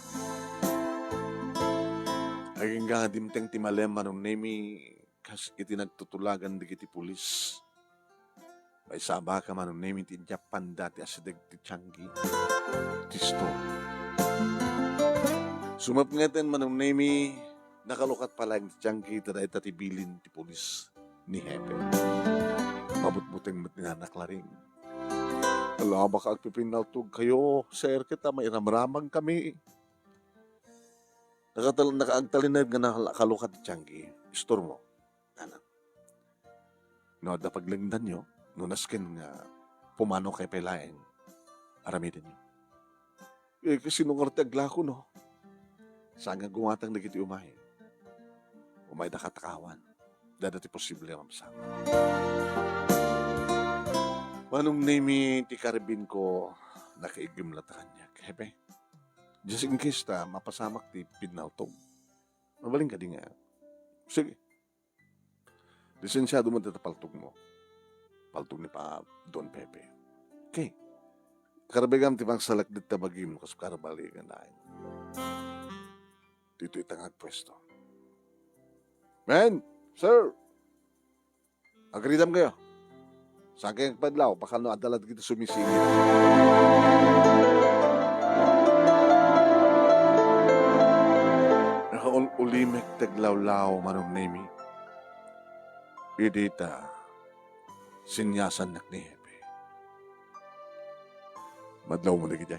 Aging nga dimteng timalem manunimi kas iti nagtutulagan di kiti pulis. May saba ka manunimi ti Japan dati asideg ti Changi. Ti store. Sumapngeten manunimi nakalukat pala yung tiyangki tada itatibilin ti pulis ni Hepe. Mabutbuteng matinaklaring. Ala, baka agpipinaltog kayo, sir kita, may ramramang kami. Nakaagtalinag nga nakalukat ti tiyangki. Istor mo. Ano? No, da paglingdan nyo, nunaskin nga pumano kay pelaeng. Aramidin nyo. Kasi nung artagla ko, no? Saan nga gumatang nagiti umahin. Umay da katakawan. Dadati posible ang sama. Manong name ti karibin ko nakaigim lata kanya. Kaya just in case ta mapasamak ti pinaltog. Mabaling ka di nga. Sige. Lisensyado mo dito paltog mo. Paltog ni pa Don Pepe. Okay. Karabigam ti bang salak dito bagim kas karabali ka na. Dito itangag pwesto. Men, sir, agridam kayo. Saan kayong padlaw? Baka no, adalad kita sumisingit. Ulimek taglawlaw manong nemi. Idita, sinyasan nak ni Hepe. Madlaw mo na kita.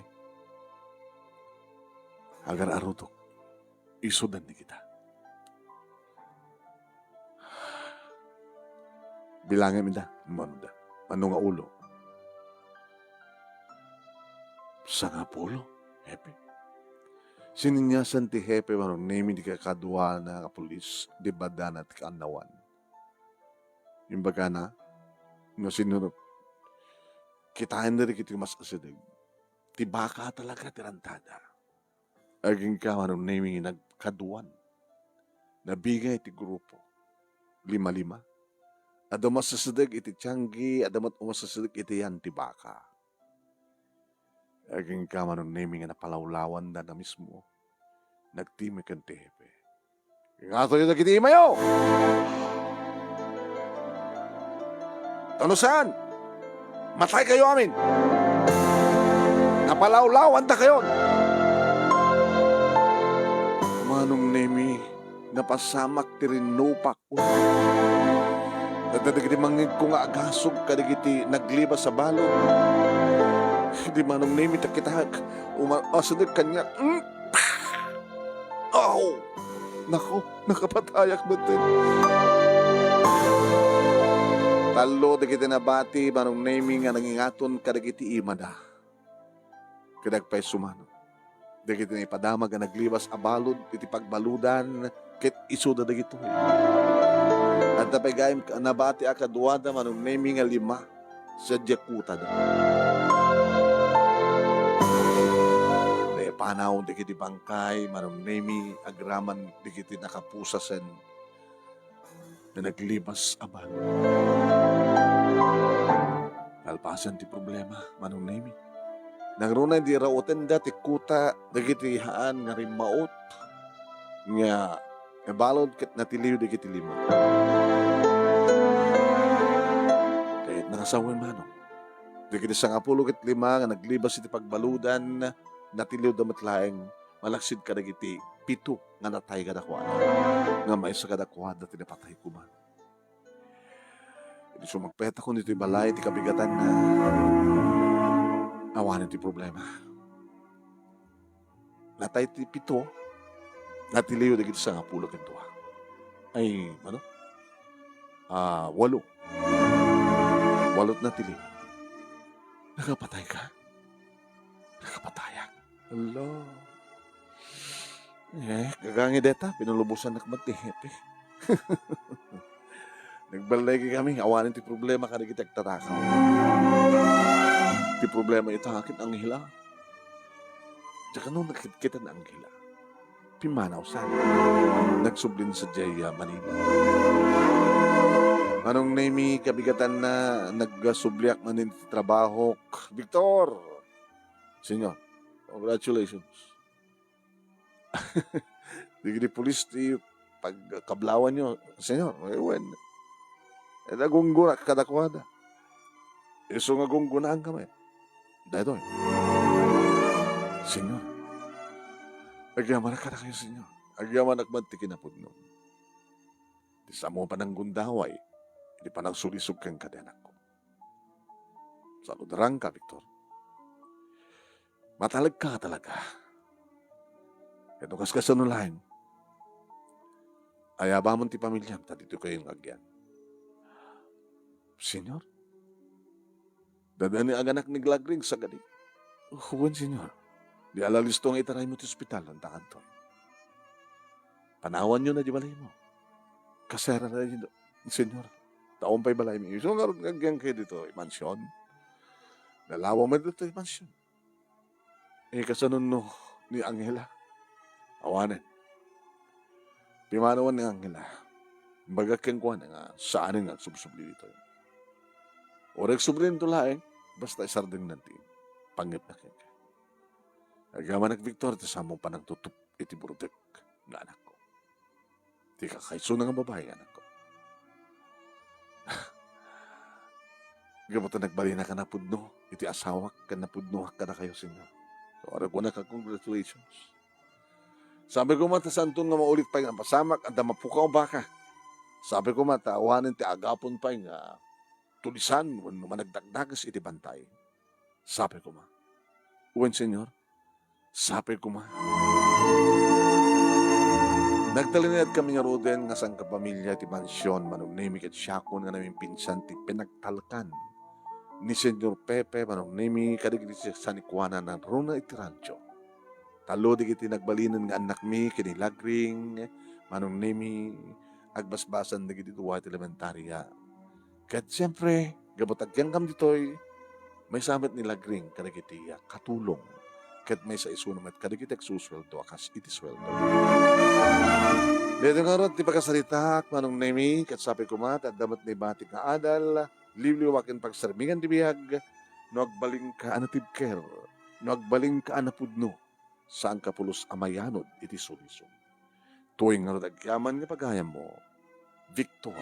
Agar arutok, isudan ni kita. Bilangin mo da, manong nga ulo. Sa nga pulo, Hepe. Sininyasan ti Hepe manong name di kakadwa na kapulis, di badan at kaanawan. Yung baga na, no sinunod, kitain na rin kita mas asidag. Ti baka talaga tirantada. Aging ka manong name nagkaduan. Nabigay ti grupo. 5-5. Adamas sasadag iti tiyanggi, adamat umasasadag iti yan ti baka. Aging ka manong naming na palawlawan na mismo. Nagtimik ang ti Hepe. Ingato yung nagitiima yo! Tanusan! Matay kayo amin! Napalawlawan ta kayo! Manong nami, napasamak ti rinupak ko. Nadagiti mangid ko nga agasog kadagiti nagliba sa balon. Hindi manong name ita kitahag. Umasadag kanya. Oh! Nako, nakapatayak natin. Talo dagiti nabati manong name nga nangingaton kadagiti imada. Kadagpay sumano. Dagiti na ipadamag nga naglibas a balod iti pagbaludan ket isuda dagito. At napagayim nabati akaduada manong name nga 5 sa Jakuta da. Panaw di kiti bangkay, manong name agraman di kiti nakapusasen na naglibas abal. Alpasan ti problema, manong name. Nangrunay di raoten da ti kuta dagiti haan nga rimaot nga balod ket natiliw dagiti 5. Kahit nakasawan manong. Dagiti 10 ket 5 nga naglibas iti pagbaludan natiliw damat laeng malaksid ka dagiti 7 nga natay kadakwada. Nga maisa kadakwada ti napatay kuman. Hindi sumagpeta ko nito balay ti kabigatan na awanin ti problema. Natay ti 7, natiliw dagiti 10 ket 2. Ay, ano? 8. 8 natiliw. Nakapatay ka? Nakapatayan. Hala. Kagangi deta, pinulubusan na kamatihip eh. Nagbalay kami, awanin ti problema ka na kita tarakaw. Ti problema ito akin ang hila. Tsaka nung nakikita na ang hila, pimanaw sa nagsublin sa Jaya Manila. Anong naimi kabigatan na nagsubliak man din ti trabaho, Victor! Senyor, congratulations. Di pulis ti pagkablawan nyo, senyor, ewan. E nagungguna kadakwada. Iso nga gunggunaan kami. Dahil senyor, agyaman na ka na kayo, senyor. Agyaman nagmantikin na po no. Di sa mo pa ng gundaway, di pa nang sulisog kang kadenak ko. Sa ludarang ka, Victor. Matalag ka talaga. Ito kas kasanulahin. Ayaba mo ti pamilyam, dito kayong agyan. Senyor, dadani ang anak ni Glagring sa gadi. Huwan, senyor. Di alalistong itaray mo ti ospital, ang takan to. Panawan nyo na di balay mo. Kasera na yun, senyor. Taon pa'y balay mo. So nga rin agyan kayo dito, mansyon. Nalawa mo dito, mansyon. Kasanon no, ni Angela. Awanan. Pimanawan ni Angela. Bagakeng kuha na nga, saan nga subsubli dito. Orek sublin to laeng, basta isardeng nanti. Pangip na kaya. Agaman nag Victor, tasamong pa nang tutup iti burudek nga anak ko. Di ka kaiso na nga babae anak ko. Gabuta nagbali na ka na pudno, iti asawak ka na pudno ka na kayo sinyo. So, ara ko na ka, congratulations. Sabi ko mata, santun nga maulit pa nga pasamak, at mapukaw baka. Sabi ko mata, awanin ti agapon pa nga tulisan, managdagdagas iti bantay. Sabi ko ma, uwan senyor, sabi ko ma. Nagtalinad kami nga roden nga sang kapamilya ti mansyon, manong nimi ket siyakon nga namin pinsan ti pinagtalkan ni Senyor Pepe, manong nimi kadigiti sa Nikwana na runa iti rancho. Talo di kiti nagbalinan nga anak mi, kini Lagring, manong nimi agbasbasan di kiti tuwa iti elementarya. Kat siyempre, gabotagyan kam ditoy, may samit ni Lagring kadigiti katulong. Kat may sa isunamat kadigiti agsusweldo, akas iti sweldo. Dito nga ron, ti pagkasaritak, manong nemi, kat sabi ko mat, at damat ni batik nga adal, liwliwakin pagsarmingan di biyag, no agbaling ka anatibker, no agbaling ka anapudno, saan ka pulos amayanod iti sulisong. Tuwing nga ron agyaman nga pagayam mo, Victor.